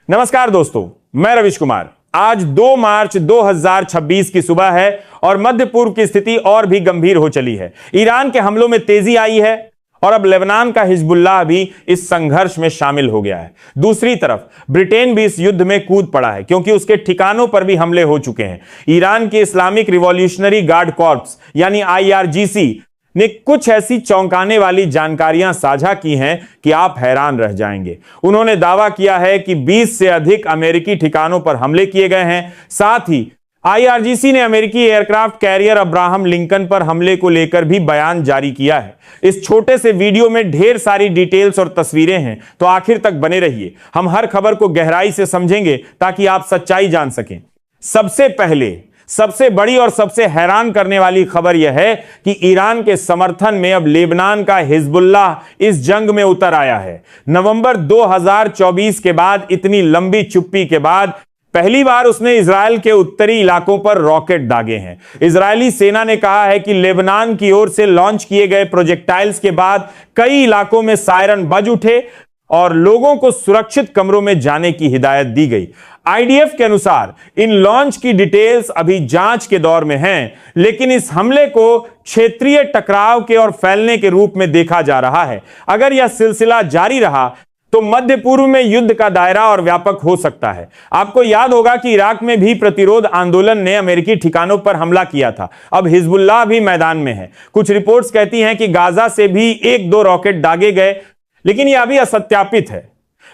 नमस्कार दोस्तों, मैं रविश कुमार। आज 2 मार्च 2026 की सुबह है और मध्य पूर्व की स्थिति और भी गंभीर हो चली है। ईरान के हमलों में तेजी आई है और अब लेबनान का हिजबुल्लाह भी इस संघर्ष में शामिल हो गया है। दूसरी तरफ ब्रिटेन भी इस युद्ध में कूद पड़ा है क्योंकि उसके ठिकानों पर भी हमले हो चुके हैं। ईरान के इस्लामिक रिवॉल्यूशनरी गार्ड कॉर्प्स यानी IRGC ने कुछ ऐसी चौंकाने वाली जानकारियां साझा की हैं कि आप हैरान रह जाएंगे। उन्होंने दावा किया है कि 20 से अधिक अमेरिकी ठिकानों पर हमले किए गए हैं। साथ ही IRGC ने अमेरिकी एयरक्राफ्ट कैरियर अब्राहम लिंकन पर हमले को लेकर भी बयान जारी किया है। इस छोटे से वीडियो में ढेर सारी डिटेल्स और तस्वीरें हैं, तो आखिर तक बने रहिए। हम हर खबर को गहराई से समझेंगे ताकि आप सच्चाई जान सकें। सबसे पहले सबसे बड़ी और सबसे हैरान करने वाली खबर यह है कि ईरान के समर्थन में अब लेबनान का हिजबुल्लाह इस जंग में उतर आया है। नवंबर 2024 के बाद इतनी लंबी चुप्पी के बाद पहली बार उसने इजराइल के उत्तरी इलाकों पर रॉकेट दागे हैं। इजरायली सेना ने कहा है कि लेबनान की ओर से लॉन्च किए गए प्रोजेक्टाइल्स के बाद कई इलाकों में सायरन बज उठे और लोगों को सुरक्षित कमरों में जाने की हिदायत दी गई। IDF के अनुसार इन लॉन्च की डिटेल्स अभी जांच के दौर में हैं, लेकिन इस हमले को क्षेत्रीय टकराव के और फैलने के रूप में देखा जा रहा है। अगर यह सिलसिला जारी रहा तो मध्य पूर्व में युद्ध का दायरा और व्यापक हो सकता है। आपको याद होगा कि इराक में भी प्रतिरोध आंदोलन ने अमेरिकी ठिकानों पर हमला किया था। अब हिजबुल्लाह भी मैदान में है। कुछ रिपोर्ट्स कहती हैं कि गाजा से भी 1-2 रॉकेट दागे गए, लेकिन यह अभी असत्यापित है।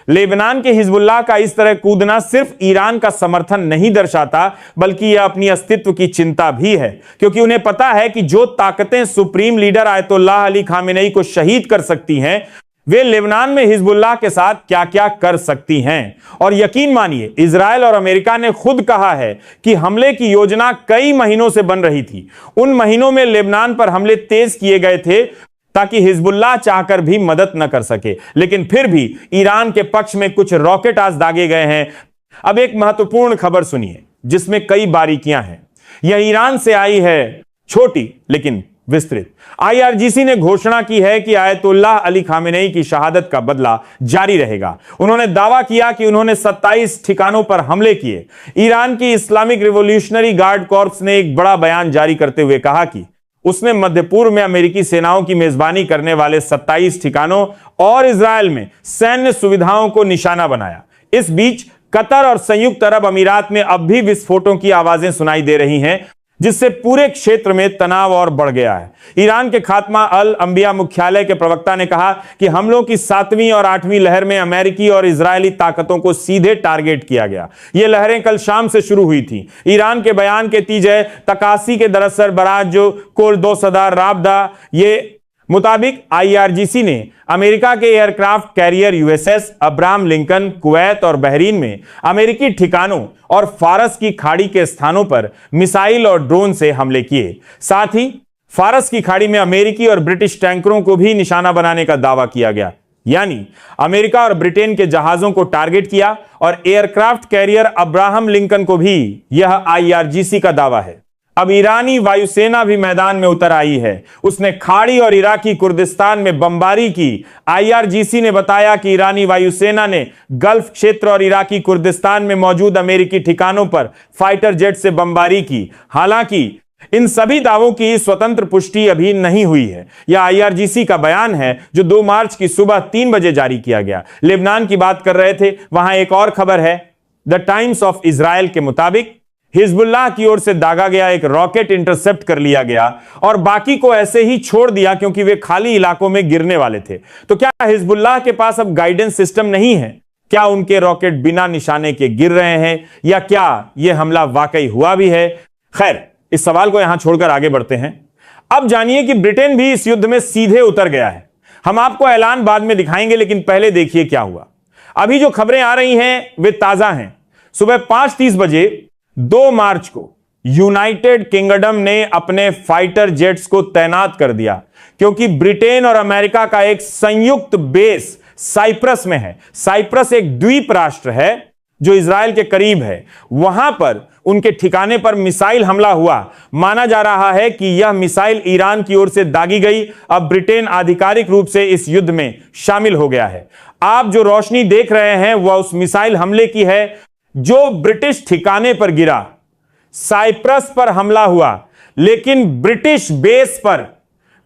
लेबनान के हिजबुल्लाह का इस तरह कूदना सिर्फ ईरान का समर्थन नहीं दर्शाता, बल्कि यह अपनी अस्तित्व की चिंता भी है, क्योंकि उन्हें पता है कि जो ताकतें supreme leader Ayatollah Ali Khamenei को शहीद कर सकती हैं, वे लेबनान में हिजबुल्लाह के साथ क्या क्या कर सकती हैं। और यकीन मानिए, इजराइल और अमेरिका ने खुद कहा है कि हमले की योजना कई महीनों से बन रही थी। उन महीनों में लेबनान पर हमले तेज किए गए थे ताकि हिजबुल्लाह चाहकर भी मदद न कर सके, लेकिन फिर भी ईरान के पक्ष में कुछ रॉकेट आज दागे गए हैं। अब एक महत्वपूर्ण खबर सुनिए जिसमें कई बारीकियां हैं। यह ईरान से आई है, छोटी लेकिन विस्तृत। IRGC ने घोषणा की है कि आयतुल्लाह अली खामेनेई की शहादत का बदला जारी रहेगा। उन्होंने दावा किया कि उन्होंने 27 ठिकानों पर हमले किए। ईरान की इस्लामिक रिवॉल्यूशनरी गार्ड कॉर्प्स ने एक बड़ा बयान जारी करते हुए कहा कि उसने मध्य पूर्व में अमेरिकी सेनाओं की मेजबानी करने वाले 27 ठिकानों और इजराइल में सैन्य सुविधाओं को निशाना बनाया। इस बीच कतर और संयुक्त अरब अमीरात में अब भी विस्फोटों की आवाजें सुनाई दे रही हैं, जिससे पूरे क्षेत्र में तनाव और बढ़ गया है। ईरान के खात्मा अल अंबिया मुख्यालय के प्रवक्ता ने कहा कि हमलों की 7वीं और 8वीं लहर में अमेरिकी और इजरायली ताकतों को सीधे टारगेट किया गया। ये लहरें कल शाम से शुरू हुई थी। ईरान के बयान के तीजे तकासी के दरअसल बराज जो कोल 2 सदार राबदा ये मुताबिक IRGC ने अमेरिका के aircraft carrier USS Abraham Lincoln Kuwait और बहरीन में अमेरिकी ठिकानों और फारस की खाड़ी के स्थानों पर मिसाइल और ड्रोन से हमले किए। साथ ही फारस की खाड़ी में अमेरिकी और ब्रिटिश टैंकरों को भी निशाना बनाने का दावा किया गया। यानी अमेरिका और ब्रिटेन के जहाजों को टारगेट किया और एयरक्राफ्ट कैरियर अब्राहम लिंकन को भी, यह IRGC का दावा है। अब ईरानी वायुसेना भी मैदान में उतर आई है। उसने खाड़ी और इराकी कुर्दिस्तान में बमबारी की। IRGC ने बताया कि ईरानी वायुसेना ने गल्फ क्षेत्र और इराकी कुर्दिस्तान में मौजूद अमेरिकी ठिकानों पर फाइटर जेट से बमबारी की। हालांकि इन सभी दावों की स्वतंत्र पुष्टि अभी नहीं हुई है। यह IRGC का बयान है जो 2 मार्च की सुबह 3 बजे जारी किया गया। लेबनान की बात कर रहे थे, वहां एक और खबर है। द टाइम्स ऑफ इजराइल के मुताबिक हिजबुल्लाह की ओर से दागा गया एक रॉकेट इंटरसेप्ट कर लिया गया और बाकी को ऐसे ही छोड़ दिया क्योंकि वे खाली इलाकों में गिरने वाले थे। तो क्या हिजबुल्लाह के पास अब गाइडेंस सिस्टम नहीं है? क्या उनके रॉकेट बिना निशाने के गिर रहे हैं, या क्या यह हमला वाकई हुआ भी है? खैर, इस सवाल को यहां छोड़कर आगे बढ़ते हैं। अब जानिए कि ब्रिटेन भी इस युद्ध में सीधे उतर गया है। हम आपको ऐलान बाद में दिखाएंगे, लेकिन पहले देखिए क्या हुआ। अभी जो खबरें आ रही हैं वे ताजा हैं। सुबह 5:30 बजे 2 मार्च को यूनाइटेड किंगडम ने अपने फाइटर जेट्स को तैनात कर दिया, क्योंकि ब्रिटेन और अमेरिका का एक संयुक्त बेस साइप्रस में है। साइप्रस एक द्वीप राष्ट्र है जो इजराइल के करीब है, वहां पर उनके ठिकाने पर मिसाइल हमला हुआ। माना जा रहा है कि यह मिसाइल ईरान की ओर से दागी गई। अब ब्रिटेन आधिकारिक रूप से इस युद्ध में शामिल हो गया है। आप जो रोशनी देख रहे हैं वह उस मिसाइल हमले की है जो ब्रिटिश ठिकाने पर गिरा। साइप्रस पर हमला हुआ, लेकिन ब्रिटिश बेस पर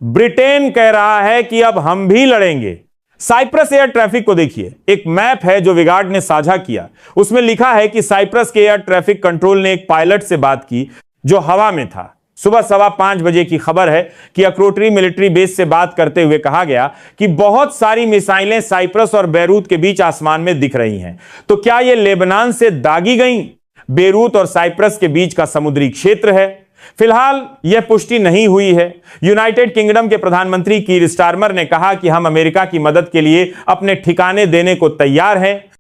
ब्रिटेन कह रहा है कि अब हम भी लड़ेंगे। साइप्रस एयर ट्रैफिक को देखिए, एक मैप है जो विगार्ड ने साझा किया। उसमें लिखा है कि साइप्रस के एयर ट्रैफिक कंट्रोल ने एक पायलट से बात की जो हवा में था। सुबह 5:15 बजे की खबर है कि अक्रोटरी मिलिट्री बेस से बात करते हुए कहा गया कि बहुत सारी मिसाइलें साइप्रस और बेरूत के बीच आसमान में दिख रही हैं। तो क्या यह लेबनान से दागी गई? बेरूत और साइप्रस के बीच का समुद्री क्षेत्र है। फिलहाल यह पुष्टि नहीं हुई है। यूनाइटेड किंगडम के प्रधानमंत्री कीर स्टारमर ने कहा कि हम अमेरिका की मदद के लिए अपने ठिकाने देने को तैयार हैं।